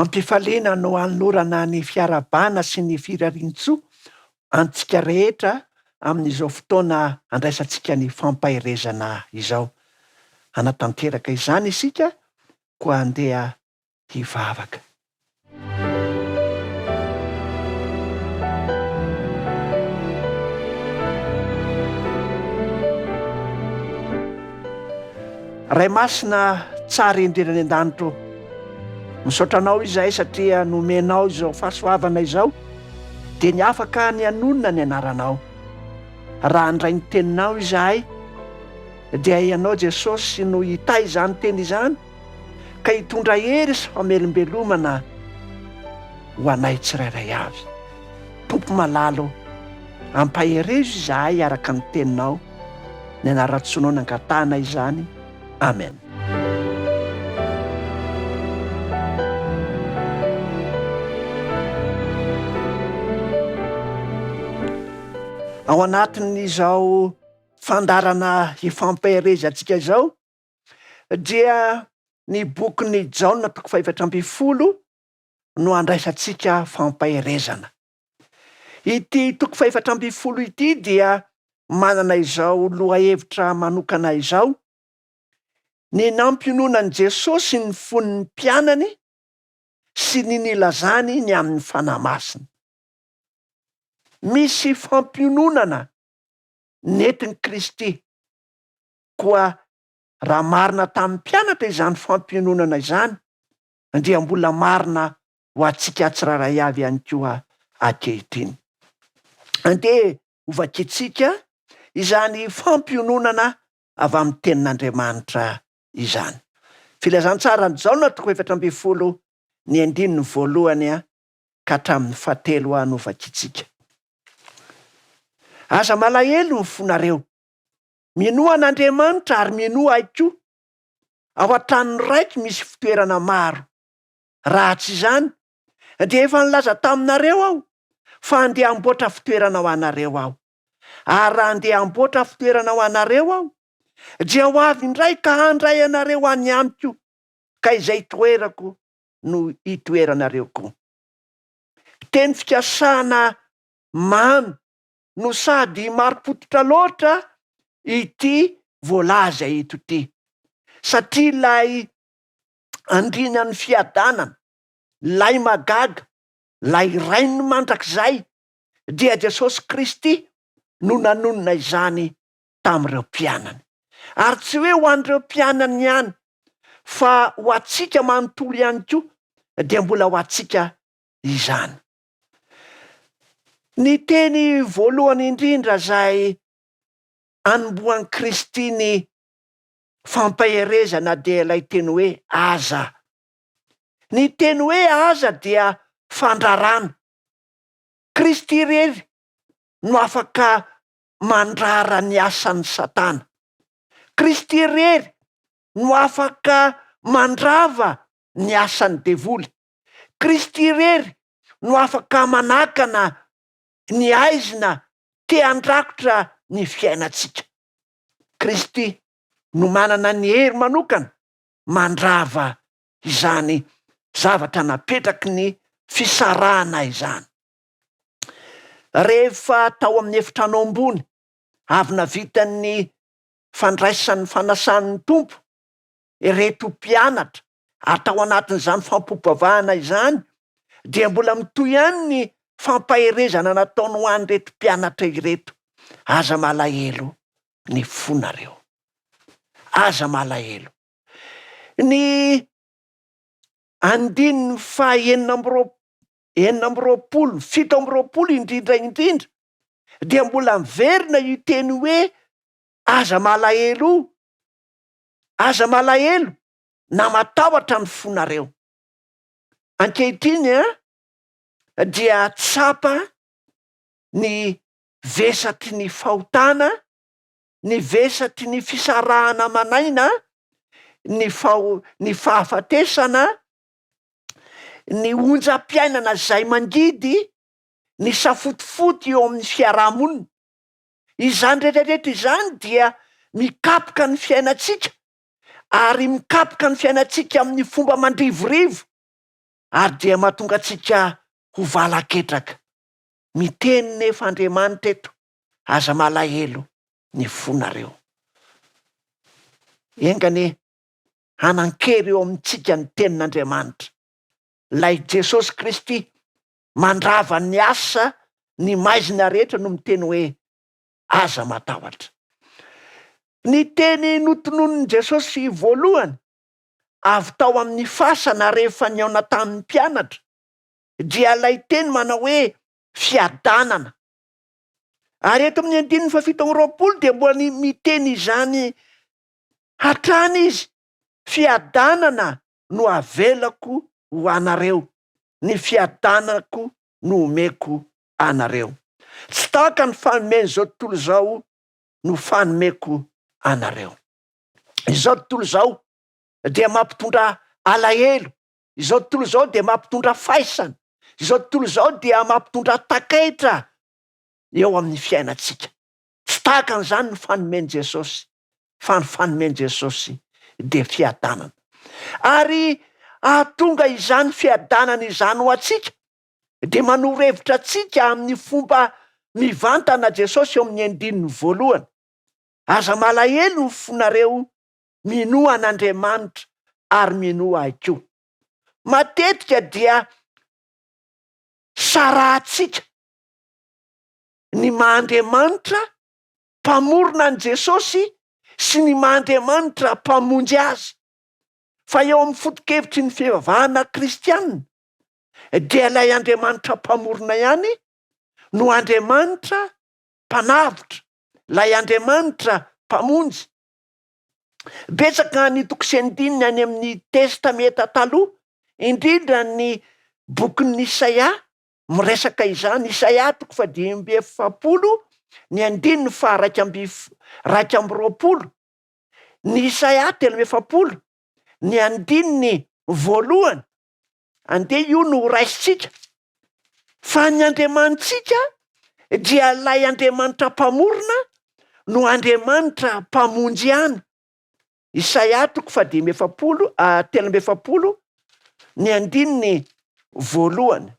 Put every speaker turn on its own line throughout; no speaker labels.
Ampifaliana no anolorana ny fiarabana sy ny firarian-tsoa antsika rehetra amin'izao fotoana andraisantsika ny fampaherezana izao. Hanatanteraka izany isika koa andeha hivavaka. Ray masina tsara indrindra ny an-danitro, misaotranao izahay satria nomenao izao fahasoavana izao, dia ny afaka ny anonona ny anaranao. Raha andray ny teninao izahay, dia ianao Jesosy no hitay izany teny izany, ka hitondra hery sy famelombelomana ho anay tsirairay avy. Tompo malalo, ampaherezo izahay araka ny teninao, ny anaran-tsoanao nangatahana izany. Amen. Ao anatin'izao fandarana hifampaherezantsika izao dia ny bokin'ny Jaona 4:12 no andraisantsika fampaherezana. Ity 4:12 ity dia manana izao lohahevitra manokana izao: ny nampiononan'i Jesosy ny fon'ny mpianany sy ny nilazany ny amin'ny fanahy masina. Misy fampiononana nentin'i Kristy, koa raha marina tamin'ny mpianatra izany fampiononana izany, dia mbola marina ho antsika tsirairay avy ihany koa ankehitriny. Andeha hovakintsika izany fampiononana avy amin'ny tenin'Andriamanitra izany. Filazantsara ny Jaona 4:12 ny 1 ka hatramin'ny 7 no vakintsika. Aza malahelo ny fonareo, minoa an'Andriamanitra ary minoa ahy koa. Ao an-trano raiky misy fitoerana maro. Raha tsy izany, dia efa nilaza taminareo aho fa andeha hamboatra fitoerana ho anareo aho. Ary raha andeha hamboatra fitoerana ho anareo aho, dia ho avy indray ka handray anareo any amiko, ka izay toerako no hitoeranareo koa. Teny fikasana mamy no sady mari-potitra loatra ity voalaza eto ity, satria ilay andrinan'ny fiadanana, lay magaga, lay rainy mandrakizay, dia Jesosy Kristy no nanonona izany tamin'ireo mpianany. Ary tsy hoe ho an'ireo mpianany ihany, fa ho antsika manontolo ihany koa, dia mbola ho antsika izany. Ny teny voalohany indrindra zay anomboan'i Kristy ny fampaherezana dia ilay teny hoe aza. Ny teny hoe aza dia fandrarana. Kristy irery no afaka mandrara ny asan'ny Satana. Kristy irery no afaka mandrava ny asan'ny devoly. Kristy irery no afaka manakana ny aizina te handrakotra ny fiainantsika. Kristy no manana ny hery manokana mandrava izany zavatra napetraky ny fisarahana izany. Rehefa tao amin'ny efitrano ambony, avy navitan'ny fandraisan'ny fanasan'ny tompo ireto mpianatra atao anatin'izany fampopavahana izany, dia mbola mitoy ihany ny fampaherezana nataony ho an'ireto mpianatra ireto. Aza malahelo ny fonareo. Aza malahelo. Ny 7 indrindra dia mbola miverina io teny hoe aza malahelo. Aza malahelo na matahotra ny fonareo. Ankehitriny dia tsapa ny vesatry ny fahotana, ny vesatry ny fisarahana manaina, ny fahafatesana, ny onjam-piainana izay mangidy, ny safotifoty eo amin'ny fiarahamonina. Izany rehetrarehetra izany dia mikapoka ny fiainantsika, ary mikapoka ny fiainantsika amin'ny fomba mandrivorivo. ary dia mahatonga antsika ho valaketraka. Miteny nefa Andriamanitra eto, aza malahelo ny fonareo. Engane hanan-kery eo amintsika ny tenin'Andriamanitra. Lay Jesosy Kristy mandrava ny asa ny maizina rehetra no miteny hoe aza matahotra. Ny teny notononin' Jesosy voalohany avy tao amin'ny fasana rehefa niaona tamin'ny mpianatra dia lay teny manao hoe fiadanana. Ary eto amin'ny 7:20 dia mbola miteny izany hatrany izy, fiadanana no avelako ho anareo, ny fiadanako no omeko anareo. Tsy tahaka ny fanomeny zao tontolo zao no fanomeko anareo. Izao tontolo zao dia mampitondra alahelo, izao tontolo zao dia mampitondra faisana, izao tontolo zao dia mampitondra takaitra eo amin'ny fiainantsika. Tsy tahaka an'izany ny fanomeny Jesosy, fa ny fanomeny Jesosy dia fiadanana. Ary ahatonga izany fiadanana izany ho antsika dia manorevitra antsika amin'ny fomba mivantana Jesosy eo amin'ny 1:1. Aza malahelo ny fonareo minoa an'Andriamanitra ary minoa ahy koa. Matetika dia sarahantsika ny mahandriamanitra mpamorona an' Jesosy sy ny mahandriamanitra mpamonjy azy. Fa eo amin'ny foto-kevitry ny fivavahana kristianina dia ilay Andriamanitra mpamorona ihany no Andriamanitra mpanavotra, ilay Andriamanitra mpamonjy. Betsaka ny tokosendinina any amin'ny testameta taloha, indrindra ny bokin'ny Isaia miresaka izany. Isaia 5:20, ny 2:120, ny Isaia 3:20, ny 1:1. Andeha io no raisitsika fa ny Andriamanitsika dia lay Andriamanitra mpamorona no Andriamanitra mpamonjy ihany. Isaia 3:20, ny 1:1.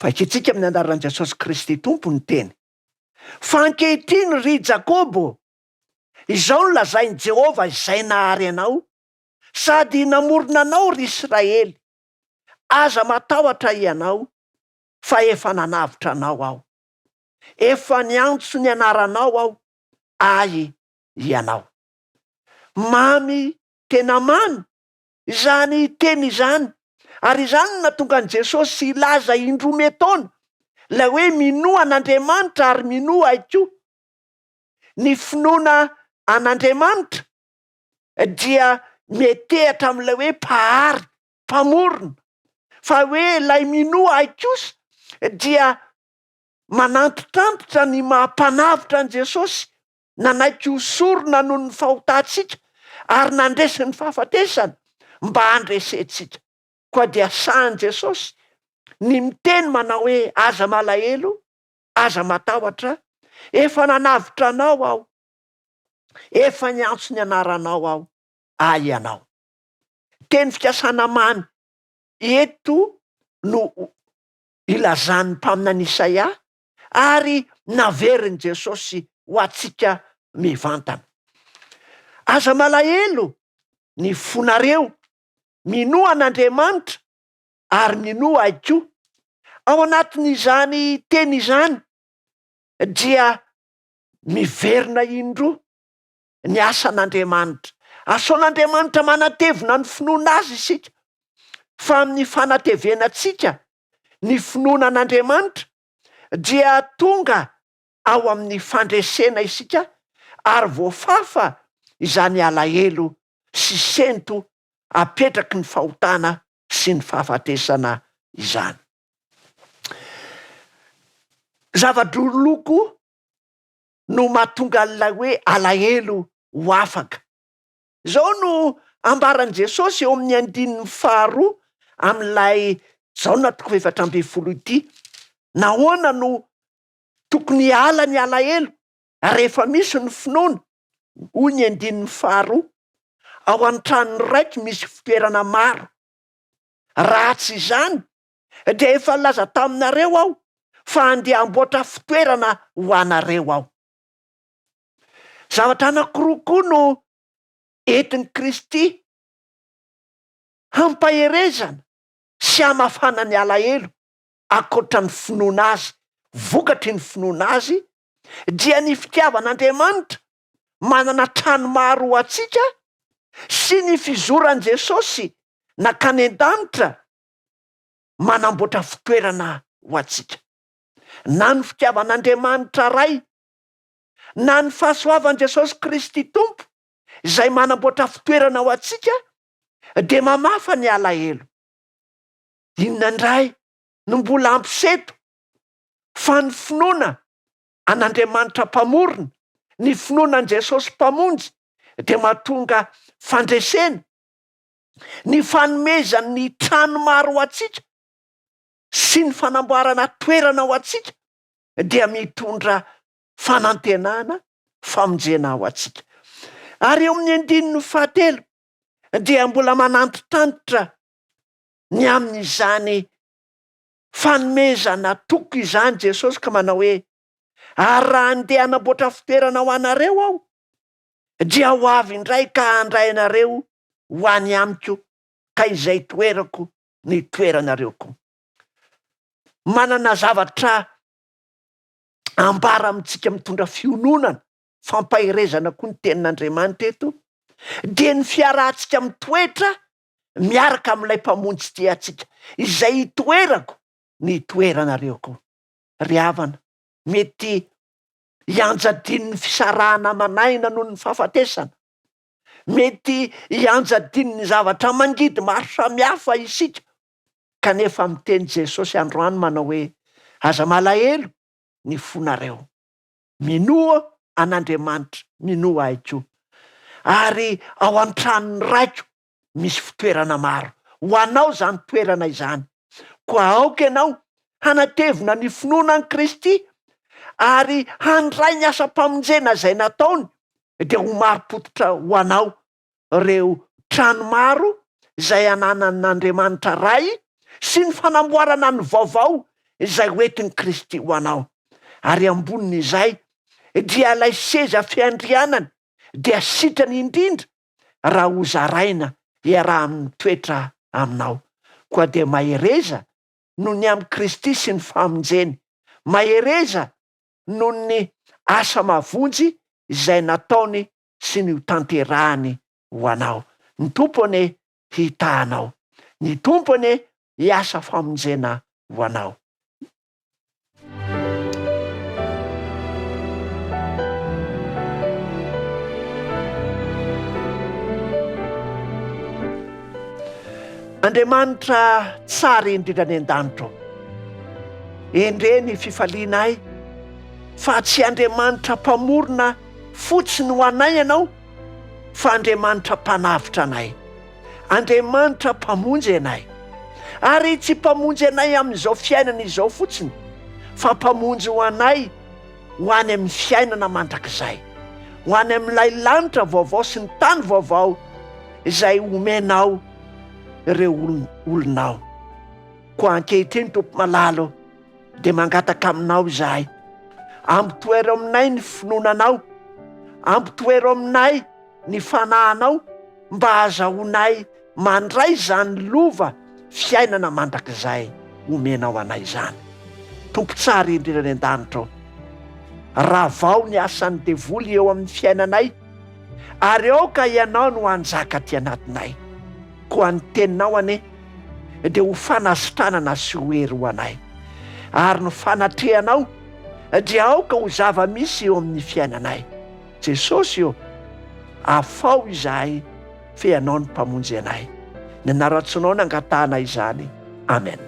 Fakitsika amin'ny anaran'i Jesosy Kristy Tompo ny teny. Fa ankehitriny ry Jakôbô, izao no lazain'i Jehovah izay nahary anao, sady namorona anao ry Israely. Aza matahotra ianao, fa efa nanavitra anao aho. Efa niantso ny anaranao aho, ahy ianao. Mamy tena mamy izany teny izany. Ary izany no nahatonga an' Jesosy ilaza indroa taona la hoe minoa an'Andriamanitra ary minoa ahy koa. Ny finoana an'Andriamanitra dia metehatra amin'ilay hoe mpahary, mpamorona. Fa hoe lay minoa ahy kosa dia manantitrantitra ny mampanavitra an' Jesosy, nanaiky hosorona noho ny fahotantsika ary nandresy ny fahafatesana mba handresentsika. Koa dia sahan' Jesosy ny miteny manao hoe aza malahelo, aza matahotra, efa nanavitra anao aho, efa niantso ny anaranao aho, ahy ianao. Teny fikasana mamy eto no ilazan'ny mpaminany Isaia ary naveriny Jesosy ho antsika mivantana. Aza malahelo ny fonareo minoa an'Andriamanitra ary minoa ahy koa. Ao anatin'izany teny izany dia miverina indroa ny asan'Andriamanitra. Asaon'Andriamanitra manatevina ny finoana azy isika, fa amin'ny fanatevenantsika ny finoana an'Andriamanitra dia tonga ao amin'ny fandresena isika ary voafafa izany alahelo sy sento apetraky ny fahotana sy ny fahafatesana izany. Zavadroloko no mahatonga an'ilay hoe alahelo ho afaka. Zao no ambaran' Jesosy eo amin'ny 2 amin'ilay Jaona 4:20 ity. Nahoana no tokony ala ny alahelo rehefa misy ny finoana? Hoy ny 2, ao an-trano raiky misy fitoerana maro. Raha tsy izany dia efa laza taminareo aho fa andeha amboatra fitoerana ho anareo aho. Zavatra anankiroa koa no entin'i Kristy hampaherezana sy hamafana ny alahelo ankoatra ny finoana azy, vokatry ny finoana azy dia ny fitiavan'Andriamanitra manana trano maro ho antsika sy ny fizoran'i Jesosy nakany an-danitra manamboatra fitoerana ho antsika. Na ny fitiavan'Andriamanitra ray, na ny fahasoavan'i Jesosy Kristy Tompo izay manamboatra fitoerana ho antsika dia mamafa ny alahelo. Inona indray no mbola ampiseto fa ny finoana an'Andriamanitra mpamorona, ny finoana an' Jesosy mpamonjy dia mahatonga fandresena, ny fanomezan'ny trano maro ho antsika sy ny fanamboarana toerana ho antsika dia mitondra fanantenana, famonjena ho antsika. Ary eo amin'ny 19 dia mbola manantitantitra ny amin'izany fanomezana toko izany Jesosy ka manao hoe: ary raha andeha hanamboatra fitoerana ho anareo aho dia ho avy indray ka handray anareo ho any amiko, ka izay toerako ny toeranareo koa. Manana zavatra ambara amintsika mitondra fiononana, fampaherezana koa ny tenin'Andriamanitra eto, dia ny fiarahantsika mitoetra miaraka amin'ilay mpamonjy ty antsika, izay itoerako ny toeranareo koa. Ry havana, mety hianjadin'ny fisarahana manaina noho ny fahafatesana, mety hianjadin'ny zavatra mangidy maro samihafa isika, kanefa miteny Jesosy androany manao hoe: aza malahelo ny fonareo, minoa an'Andriamanitra, minoa ahy koa. Ary ao an-tranony raiko misy fitoerana maro. Ho anao zany toerana izany, koa aoka ianao hanatevina ny finoana an'i Kristy ary handray ny asa-pamonjena izay nataony, dia ho mari-potitra ho anao reo trano maro izay ananan'Andriamanitra ray sy ny fanamboarana ny vaovao izay hoentin'i Kristy ho anao. Ary ambonin'izay dia ilay seza fiandrianany dia sitrany indrindra raha ho zaraina iaraha mitoetra aminao. Koa dia mahereza noho ny amin'i Kristy sy ny famonjeny, mahereza noho ny asa mavonjy izay nataony sy ny tanterahany ho anao. Ny tompony hitanao, ny tompony hiasa famonjena ho anao. Andriamanitra tsara indrindra ny an-danitra, endre ny fifalianay fa tsy Andriamanitra mpamorona fotsiny ho anay ianao, fa Andriamanitra mpanavitra anay, Andriamanitra mpamonjy anay. Ary tsy mpamonjy anay amin'izao fiainana izao fotsiny, fa mpamonjy ho anay ho any amin'ny fiainana mandrakizay, ho any amin'ilay lanitra vaovao sy ny tany vaovao izay omenao ireo olonao. Koa ankehitriny Tompo malalo dia mangataka aminao izahay, ampitoero aminay ny finoananao, ampitoero aminay ny fanahinao mba azahoanay mandray zany lova fiainana mandrakizay omenao anay izany. Tompo tsara indrindra ny an-danitra, raha vao ny asan'ny devoly eo amin'ny fiainanay, ary ao ka ianao no anjaka ty anatinay. Koa ny teninao ane dia ho fanasitranana sy ho hery ho anay, ary ny fanatrehanao dia aoka ho zava-misy eo amin'ny fiainanay. Jesosy io, afao izahay fe ianao ny mpamonjy anay. Ny anarantsonao no angatahana izany. Amen.